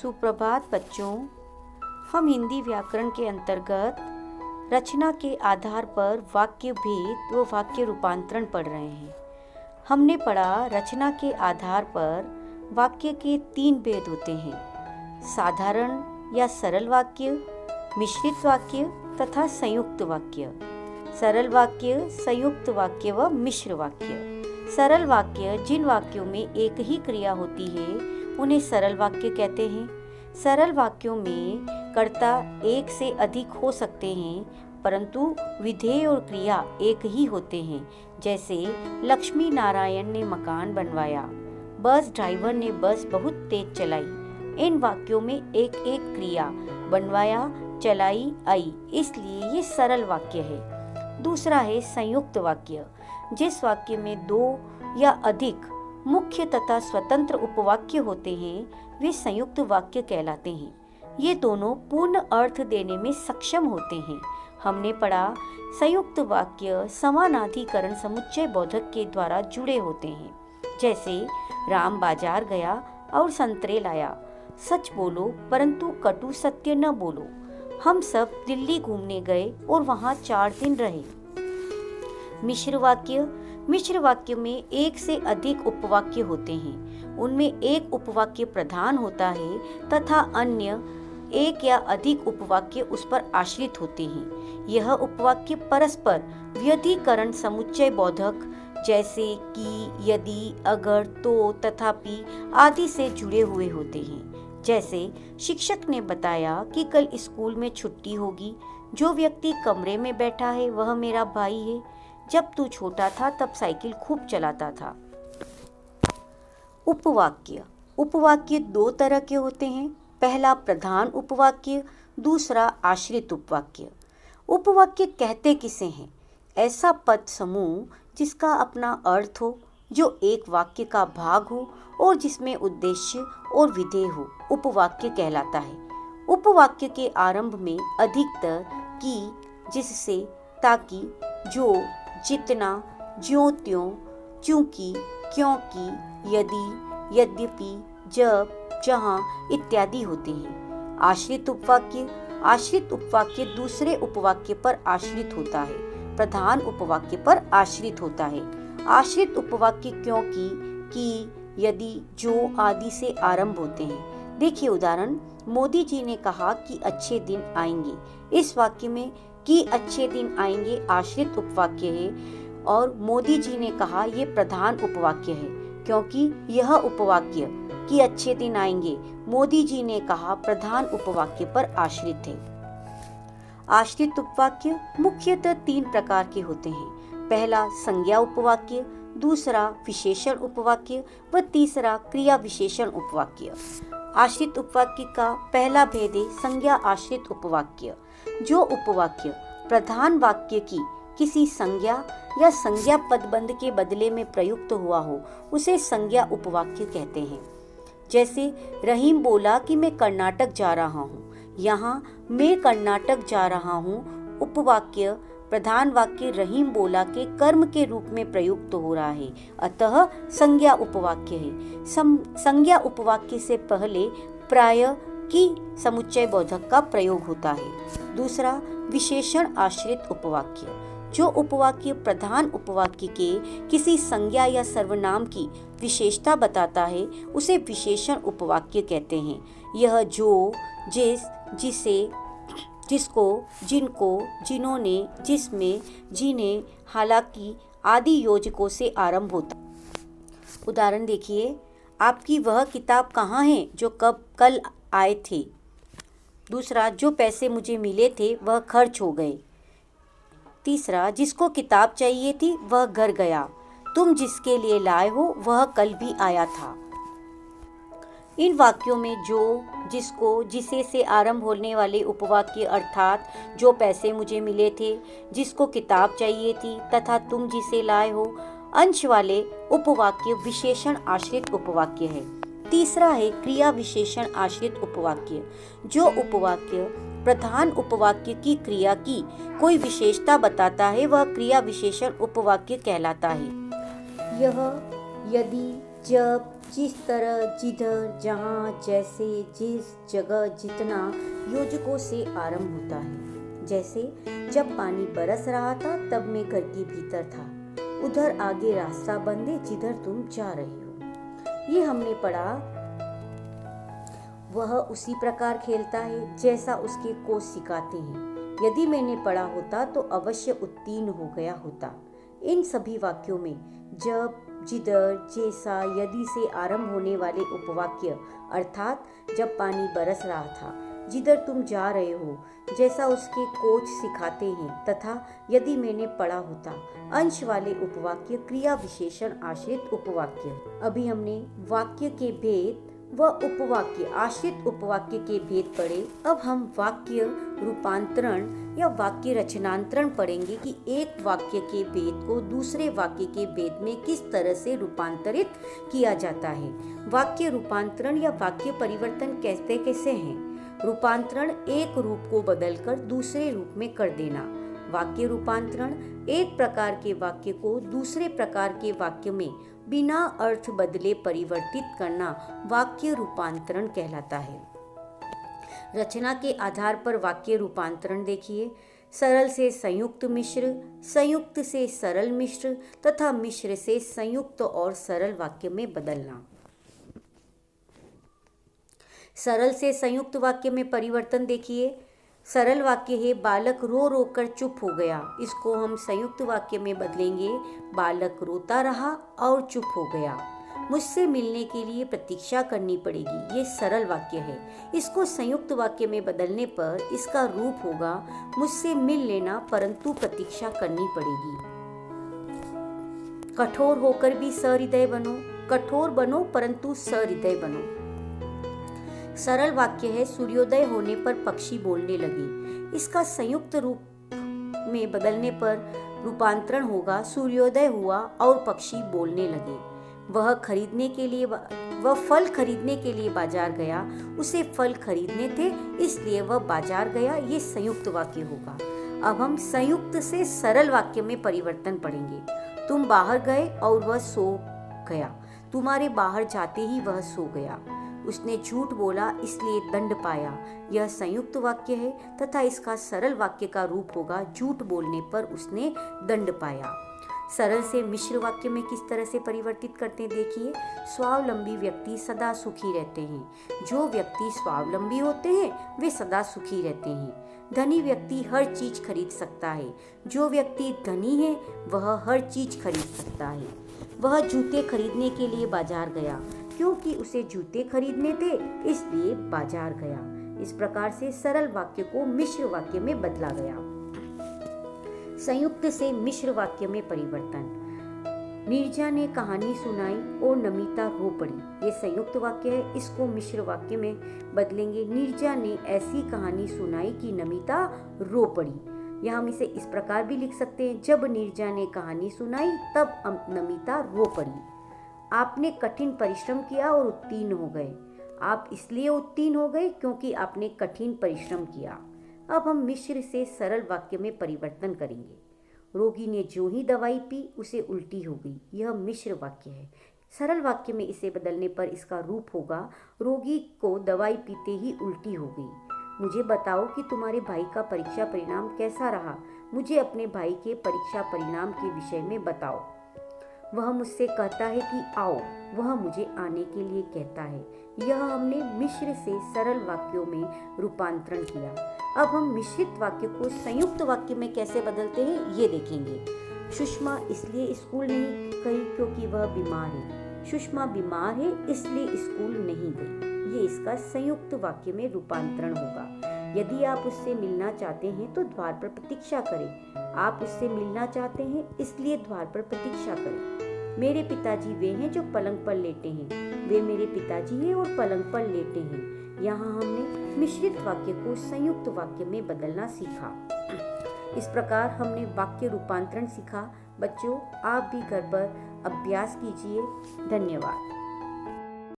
सुप्रभात बच्चों। हम हिंदी व्याकरण के अंतर्गत रचना के आधार पर वाक्य भेद व वाक्य रूपांतरण पढ़ रहे हैं। हमने पढ़ा रचना के आधार पर वाक्य के 3 भेद होते हैं: साधारण या सरल वाक्य, मिश्रित वाक्य तथा संयुक्त वाक्य। सरल वाक्य, संयुक्त वाक्य व मिश्र वाक्य। सरल वाक्य जिन वाक्यों में एक ही क्रिया होती है उन्हें सरल वाक्य कहते हैं। सरल वाक्यों में कर्ता एक से अधिक हो सकते हैं परंतु विधेय और क्रिया एक ही होते हैं। जैसे लक्ष्मी नारायण ने मकान बनवाया, बस ड्राइवर ने बस बहुत तेज चलाई। इन वाक्यों में एक एक क्रिया बनवाया, चलाई, आई, इसलिए ये सरल वाक्य है। दूसरा है संयुक्त वाक्य। जिस वाक्य में 2 या अधिक मुख्य तथा स्वतंत्र उपवाक्य होते हैं वे संयुक्त वाक्य कहलाते हैं। ये दोनों पूर्ण अर्थ देने में सक्षम होते हैं। हमने पढ़ा संयुक्त वाक्य समानाधिकरण समुच्चय बोधक के द्वारा जुड़े होते हैं। जैसे राम बाजार गया और संतरे लाया, सच बोलो परंतु कटु सत्य न बोलो। हम सब दिल्ली घूमने गए और वहाँ 4 दिन रहे। मिश्र वाक्य। मिश्र वाक्य में एक से अधिक उपवाक्य होते हैं। उनमें एक उपवाक्य प्रधान होता है तथा अन्य एक या अधिक उपवाक्य उस पर आश्रित होते हैं। यह उपवाक्य परस्पर व्यधिकरण समुच्चय बोधक जैसे कि, यदि, अगर, तो, तथापि आदि से जुड़े हुए होते हैं। जैसे शिक्षक ने बताया कि कल स्कूल में छुट्टी होगी। जो व्यक्ति कमरे में बैठा है वह मेरा भाई है। जब तू छोटा था तब साइकिल खूब चलाता था। उपवाक्य। उपवाक्य 2 तरह के होते हैं। पहला प्रधान उपवाक्य, दूसरा आश्रित उपवाक्य। उपवाक्य कहते किसे हैं? ऐसा पद समूह जिसका अपना अर्थ हो, जो एक वाक्य का भाग हो और जिसमें उद्देश्य और विधेय हो, उपवाक्य कहलाता है। उपवाक्य के आरंभ में अधिकतर की, जिससे, ताकि, जो, जितना, ज्यों त्यों, चूंकि, क्योंकि, यदि, यद्यपि, जब, जहाँ इत्यादि होते हैं। आश्रित उपवाक्य। आश्रित उपवाक्य दूसरे उपवाक्य पर आश्रित होता है, प्रधान उपवाक्य पर आश्रित होता है। आश्रित उपवाक्य क्योंकि, कि, यदि, जो आदि से आरंभ होते हैं। देखिए उदाहरण, मोदी जी ने कहा कि अच्छे दिन आएंगे। इस वाक्य में कि अच्छे दिन आएंगे आश्रित उपवाक्य है और मोदी जी ने कहा ये प्रधान उपवाक्य है, क्योंकि यह उपवाक्य कि अच्छे दिन आएंगे मोदी जी ने कहा प्रधान उपवाक्य पर आश्रित है। आश्रित उपवाक्य मुख्यतः 3 प्रकार के होते हैं। पहला संज्ञा उपवाक्य, दूसरा विशेषण उपवाक्य व तीसरा क्रिया विशेषण उपवाक्य। आश्रित उपवाक्य का पहला भेद है संज्ञा आश्रित उपवाक्य। जो उपवाक्य प्रधान वाक्य की किसी संज्ञा या संज्ञा पदबंध के बदले में प्रयुक्त हुआ हो उसे संज्ञा उपवाक्य कहते हैं। जैसे रहीम बोला कि मैं कर्नाटक जा रहा हूँ। यहाँ मैं कर्नाटक जा रहा हूँ उपवाक्य प्रधान वाक्य रहीम बोला के कर्म के रूप में प्रयुक्त हो रहा है, अतः संज्ञा उपवाक्य है। संज्ञा उपवाक्य से पहले प्राय की समुच्चय बोधक का प्रयोग होता है। दूसरा विशेषण आश्रित उपवाक्य। जो उपवाक्य प्रधान उपवाक्य के किसी संज्ञा या सर्वनाम की विशेषता बताता है उसे विशेषण उपवाक्य कहते हैं। यह जो, जिस, जिसे, जिसको, जिनको, जिन्होंने, जिसमें, जिन्हें, हालांकि आदि योजकों से आरंभ होता। उदाहरण देखिए, आपकी वह किताब कहाँ है जो कल आए थे। दूसरा, जो पैसे मुझे मिले थे वह खर्च हो गए। तीसरा, जिसको किताब चाहिए थी वह घर गया। तुम जिसके लिए लाए हो वह कल भी आया था। इन वाक्यों में जो, जिसको, जिसे से आरंभ होने वाले उपवाक्य अर्थात जो पैसे मुझे मिले थे, जिसको किताब चाहिए थी तथा तुम जिसे लाए हो अंश वाले उपवाक्य विशेषण आश्रित उपवाक्य है। तीसरा है क्रिया विशेषण आश्रित उपवाक्य। जो उपवाक्य प्रधान उपवाक्य की क्रिया की कोई विशेषता बताता है वह क्रिया विशेषण उपवाक्य कहलाता है। यह, यदि, जब, जिस तरह, जिधर, जहाँ, जैसे, जिस जगह, जितना योजकों से आरंभ होता है। जैसे जब पानी बरस रहा था तब मैं घर के भीतर था, उधर आगे रास्ता बंद है जिधर तुम जा रहे हो। ये हमने पढ़ा। वह उसी प्रकार खेलता है जैसा उसके कोच सिखाते हैं। यदि मैंने पढ़ा होता तो अवश्य उत्तीर्ण हो गया होता। इन सभी वाक्यों में जब, जिधर, जैसा, यदि से आरंभ होने वाले उपवाक्य अर्थात जब पानी बरस रहा था, जिधर तुम जा रहे हो, जैसा उसके कोच सिखाते हैं, तथा यदि मैंने पढ़ा होता अंश वाले उपवाक्य क्रिया विशेषण आश्रित उपवाक्य। अभी हमने वाक्य के भेद व उपवाक्य आश्रित उपवाक्य के भेद पढ़े। अब हम वाक्य रूपांतरण या वाक्य रचनांतरण पढ़ेंगे कि एक वाक्य के भेद को दूसरे वाक्य के भेद में किस तरह से रूपांतरित किया जाता है। वाक्य रूपांतरण या वाक्य परिवर्तन कैसे हैं? रूपांतरण एक रूप को बदलकर दूसरे रूप में कर देना। वाक्य रूपांतरण एक प्रकार के वाक्य को दूसरे प्रकार के वाक्य में बिना अर्थ बदले परिवर्तित करना वाक्य रूपांतरण कहलाता है। रचना के आधार पर वाक्य रूपांतरण देखिए। सरल से संयुक्त मिश्र, संयुक्त से सरल मिश्र तथा मिश्र से संयुक्त और सरल वाक्य में बदलना। सरल से संयुक्त वाक्य में परिवर्तन देखिए। सरल वाक्य है बालक रो रो कर चुप हो गया। इसको हम संयुक्त वाक्य में बदलेंगे बालक रोता रहा और चुप हो गया। मुझसे मिलने के लिए प्रतीक्षा करनी पड़ेगी। ये सरल वाक्य है। इसको संयुक्त वाक्य में बदलने पर इसका रूप होगा मुझसे मिल लेना परंतु प्रतीक्षा करनी पड़ेगी। कठोर होकर भी सहृदय बनो। कठोर बनो परंतु सहृदय बनो। सरल वाक्य है सूर्योदय होने पर पक्षी बोलने लगे। इसका संयुक्त रूप में बदलने पर रूपांतरण होगा सूर्योदय हुआ और पक्षी बोलने लगे। वह फल खरीदने के लिए बाजार गया। उसे फल खरीदने थे इसलिए वह बाजार गया। ये संयुक्त वाक्य होगा। अब हम संयुक्त से सरल वाक्य में परिवर्तन पढ़ेंगे। तुम बाहर गए और वह सो गया। तुम्हारे बाहर जाते ही वह सो गया। उसने झूठ बोला इसलिए दंड पाया। यह संयुक्त वाक्य है तथा इसका सरल वाक्य का रूप होगा झूठ बोलने पर उसने दंड पाया। सरल से मिश्र वाक्य में किस तरह से परिवर्तित करते हैं देखिए। स्वावलंबी व्यक्ति सदा सुखी रहते हैं। जो व्यक्ति स्वावलंबी होते हैं वे सदा सुखी रहते हैं। धनी व्यक्ति हर चीज खरीद सकता है। जो व्यक्ति धनी है वह हर चीज खरीद सकता है। वह जूते खरीदने के लिए बाजार गया। क्योंकि उसे जूते खरीदने थे इसलिए बाजार गया। इस प्रकार से सरल वाक्य को मिश्र वाक्य में बदला गया। संयुक्त से मिश्र वाक्य में परिवर्तन। नीरजा ने कहानी सुनाई और नमिता रो पड़ी। ये संयुक्त वाक्य है। इसको मिश्र वाक्य में बदलेंगे। नीरजा ने ऐसी कहानी सुनाई कि नमिता रो पड़ी। या हम इसे इस प्रकार भी लिख सकते हैं जब नीरजा ने कहानी सुनाई तब नमिता रो पड़ी। आपने कठिन परिश्रम किया और उत्तीर्ण हो गए। आप इसलिए उत्तीर्ण हो गए क्योंकि आपने कठिन परिश्रम किया। अब हम मिश्र से सरल वाक्य में परिवर्तन करेंगे। रोगी ने जो ही दवाई पी उसे उल्टी हो गई। यह मिश्र वाक्य है। सरल वाक्य में इसे बदलने पर इसका रूप होगा रोगी को दवाई पीते ही उल्टी हो गई। मुझे बताओ कि तुम्हारे भाई का परीक्षा परिणाम कैसा रहा। मुझे अपने भाई के परीक्षा परिणाम के विषय में बताओ। वह मुझसे कहता है कि आओ। वह मुझे आने के लिए कहता है। यह हमने मिश्र से सरल वाक्यों में रूपांतरण किया। अब हम मिश्रित वाक्य को संयुक्त वाक्य में कैसे बदलते हैं ये देखेंगे। सुषमा इसलिए स्कूल नहीं गई क्योंकि वह बीमार है। सुषमा बीमार है इसलिए स्कूल नहीं गई। ये इसका संयुक्त वाक्य में रूपांतरण होगा। यदि आप उससे मिलना चाहते हैं तो द्वार पर प्रतीक्षा करें। आप उससे मिलना चाहते हैं इसलिए द्वार पर प्रतीक्षा करें। मेरे पिताजी वे हैं जो पलंग पर लेटे हैं। वे मेरे पिताजी हैं और पलंग पर लेटे हैं। यहाँ हमने मिश्रित वाक्य को संयुक्त वाक्य में बदलना सीखा। इस प्रकार हमने वाक्य रूपांतरण सीखा। बच्चों आप भी घर पर अभ्यास कीजिए। धन्यवाद।